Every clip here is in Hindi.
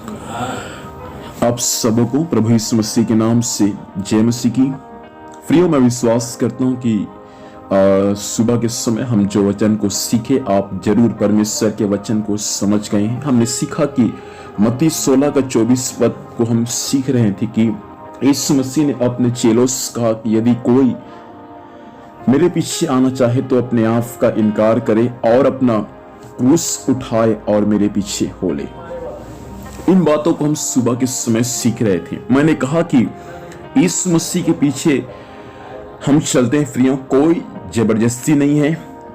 आप सबको प्रभु यीशु मसीह के नाम से जय मसीह की। प्रियो, मैं विश्वास करता हूं कि सुबह के समय हम जो वचन को सीखे, आप जरूर परमेश्वर के वचन को समझ गए हैं। हमने सीखा कि मत्ती 16 का 24 पद को हम सीख रहे थे कि यीशु मसीह ने अपने चेलों से कहा कि यदि कोई मेरे पीछे आना चाहे तो अपने आप का इनकार करे और अपना क्रूस उठाए और मेरे पीछे हो ले। इन बातों को हम सुबह के समय सीख रहे थे। मैंने कहा कि यीशु मसीह के पीछे हम चलते हैं प्रियो, कोई जबरदस्ती नहीं है,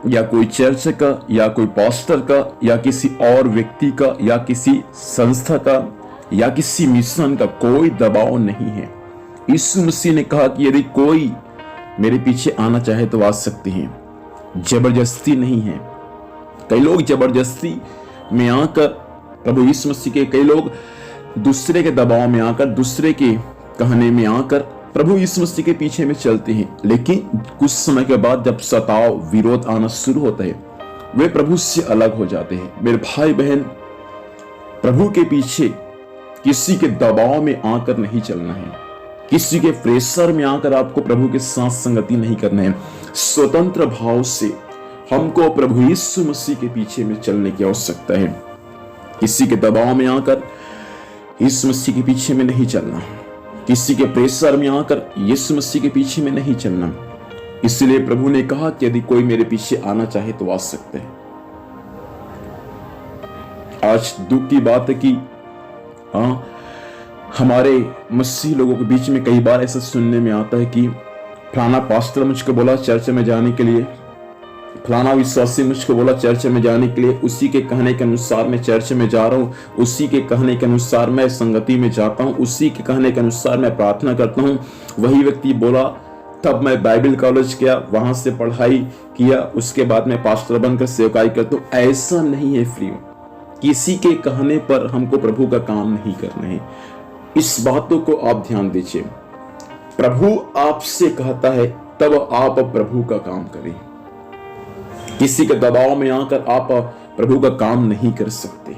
या कोई चर्च का, या कोई पास्टर का, या किसी और व्यक्ति का, या किसी संस्था का, या किसी मिशन का कोई दबाव नहीं है। यीशु मसीह ने कहा कि यदि कोई मेरे पीछे आना चाहे तो आ सकते हैं, जबरदस्ती नहीं है। कई लोग जबरदस्ती में आकर प्रभु यीशु मसीह के, कई लोग दूसरे के दबाव में आकर, दूसरे के कहने में आकर प्रभु यीशु मसीह के पीछे में चलते हैं, लेकिन कुछ समय के बाद जब सताव, विरोध आना शुरू होता है, वे प्रभु से अलग हो जाते हैं। मेरे भाई बहन, प्रभु के पीछे किसी के दबाव में आकर नहीं चलना है, किसी के प्रेशर में आकर आपको प्रभु के साथ संगति नहीं करना है। स्वतंत्र भाव से हमको प्रभु यीशु मसीह के पीछे में चलने की आवश्यकता है। किसी के दबाव में आकर यीशु मसीह के पीछे में नहीं चलना, किसी के प्रेशर में आकर यीशु मसीह के पीछे में नहीं चलना। इसलिए प्रभु ने कहा कि यदि कोई मेरे पीछे आना चाहे तो आ सकते हैं। आज दुख की बात है कि हमारे मसीह लोगों के बीच में कई बार ऐसा सुनने में आता है कि फलाना पास्टर मुझको बोला चर्च में जाने के लिए, फलाना विश्वासी मुझको बोला चर्च में जाने के लिए, उसी के कहने के अनुसार मैं चर्च में जा रहा हूँ, उसी के कहने के अनुसार मैं संगति में जाता हूँ, उसी के कहने के अनुसार मैं प्रार्थना करता हूँ। वही व्यक्ति बोला तब मैं बाइबल कॉलेज गया, वहां से पढ़ाई किया, उसके बाद मैं पास्टर बनकर सेवकाई करता हूँ। ऐसा नहीं है फ्रीओ, किसी के कहने पर हमको प्रभु का काम नहीं करना है। इस बातों को आप ध्यान दीजिए। प्रभु आपसे कहता है तब आप प्रभु का काम करें। किसी के दबाव में आकर आप प्रभु का काम नहीं कर सकते।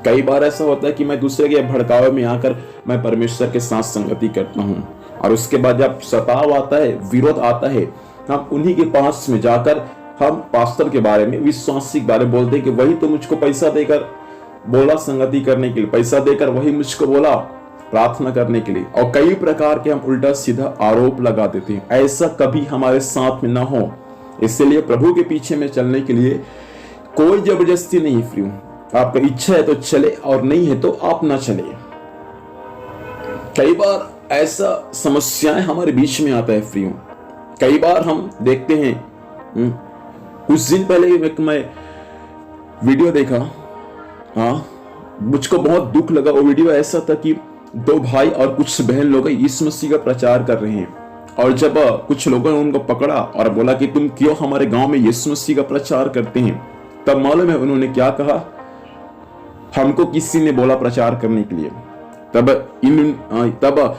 कई बार ऐसा होता है कि मैं दूसरे के भड़कावे में आकर मैं परमेश्वर के साथ संगति करता हूं, और उसके बाद जब सताव आता है, विरोध आता है, हम उन्हीं के पास में जाकर हम पास्टर के बारे में, विश्वासी के बारे में बोलते हैं कि वही तो मुझको पैसा देकर बोला संगति करने के लिए, पैसा देकर वही मुझको बोला प्रार्थना करने के लिए, और कई प्रकार के हम उल्टा सीधा आरोप लगा देते हैं। ऐसा कभी हमारे साथ में ना हो। इसलिए प्रभु के पीछे में चलने के लिए कोई जबरदस्ती नहीं फ्री। आपका इच्छा है तो चले, और नहीं है तो आप ना चले। कई बार ऐसा समस्याएं हमारे बीच में आता है फ्री। कई बार हम देखते हैं, कुछ दिन पहले मैं वीडियो देखा, मुझको बहुत दुख लगा। वो वीडियो ऐसा था कि दो भाई और कुछ बहन लोग यीशु मसीह का प्रचार कर रहे हैं, और जब कुछ लोगों ने उनको पकड़ा और बोला कि तुम क्यों हमारे गांव में यीशु मसीह का प्रचार करते हैं, तब मालूम है उन्होंने क्या कहा? हमको किसी ने बोला प्रचार करने के लिए। तब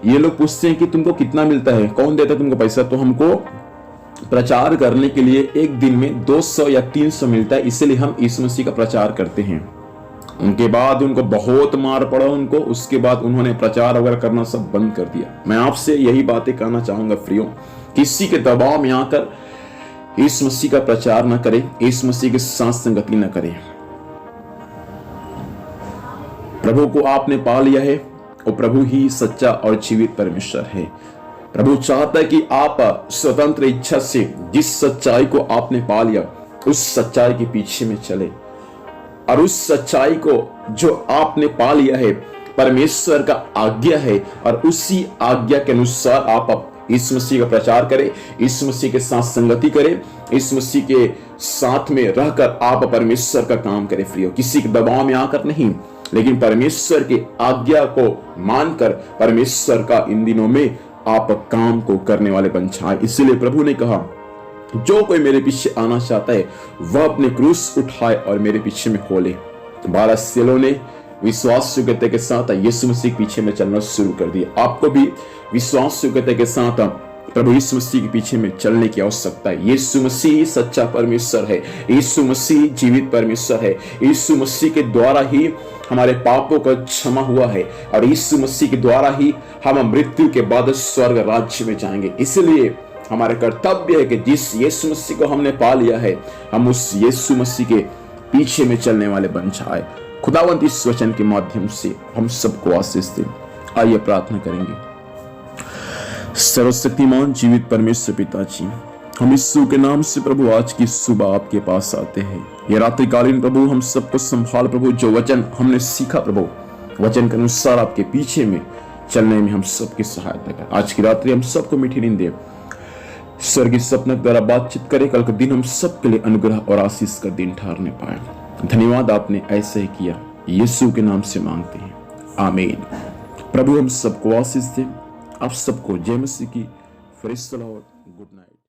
ये लोग पूछते हैं कि तुमको कितना मिलता है, कौन देता है तुमको पैसा? तो हमको प्रचार करने के लिए एक दिन में 200 या 300 मिलता है, इसलिए हम यीशु मसीह का प्रचार करते हैं। उनके बाद उनको बहुत मार पड़ा उनको। उसके बाद उन्होंने प्रचार वगैरह करना सब बंद कर दिया। मैं आपसे यही बातें कहना चाहूंगा फ्रीओ, किसी के दबाव में आकर यीशु मसीह का प्रचार न करें, यीशु मसीह के साथ संगति न करें। प्रभु को आपने पा लिया है, और प्रभु ही सच्चा और जीवित परमेश्वर है। प्रभु चाहता है कि आप स्वतंत्र इच्छा से जिस सच्चाई को आपने पा लिया, उस सच्चाई के पीछे में चले, और उस सच्चाई को जो आपने पा लिया है परमेश्वर का आज्ञा है, और उसी आज्ञा के अनुसार आप यीशु मसीह का प्रचार करें, यीशु मसीह के साथ संगति करें, यीशु मसीह के साथ में रहकर आप परमेश्वर का काम करें फ्री हो। किसी के दबाव में आकर नहीं, लेकिन परमेश्वर की आज्ञा को मानकर परमेश्वर का इन दिनों में आप काम को करने वाले बन जाए। इसलिए प्रभु ने कहा जो कोई मेरे पीछे आना चाहता है वह अपने क्रूस उठाए और मेरे पीछे में हो ले। 12 चेलों ने विश्वास योग्यता के साथ यीशु मसीह के पीछे में चलना शुरू कर दिया। आपको भी विश्वास योग्यता के साथ प्रभु यीशु मसीह के पीछे में चलने की आवश्यकता है। यीशु मसीह सच्चा परमेश्वर है, यीशु मसीह जीवित परमेश्वर है, यीशु मसीह के द्वारा ही हमारे पापों का क्षमा हुआ है और यीशु मसीह के द्वारा ही हम मृत्यु के बाद स्वर्ग राज्य में जाएंगे। इसलिए हमारा कर्तव्य है कि जिस यीशु मसीह को हमने पा लिया है, हम उस यीशु मसीह के पीछे में चलने वाले बन जाए। खुदावंत इस वचन के माध्यम से हम सबको आशीष दे। आइए प्रार्थना करेंगे। सर्वशक्तिमान जीवित परमेश्वर पिताजी, हम यीशु के नाम से प्रभु आज की सुबह आपके पास आते हैं। ये रात्रिकालीन प्रभु हम सबको संभाल प्रभु, जो वचन हमने सीखा प्रभु, वचन के अनुसार आपके पीछे में चलने में हम सबकी सहायता कर। आज की रात्रि हम सबको मीठी नींद दे, स्वर्गीय सपने द्वारा बातचीत करे। कल का दिन हम सबके लिए अनुग्रह और आशीष का दिन ठहरने पाए। धन्यवाद, आपने ऐसे ही किया। यीशु के नाम से मांगते हैं, आमीन। प्रभु हम सबको आशीष दे। आप सबको जय मसीह की। Praise the Lord. Good night.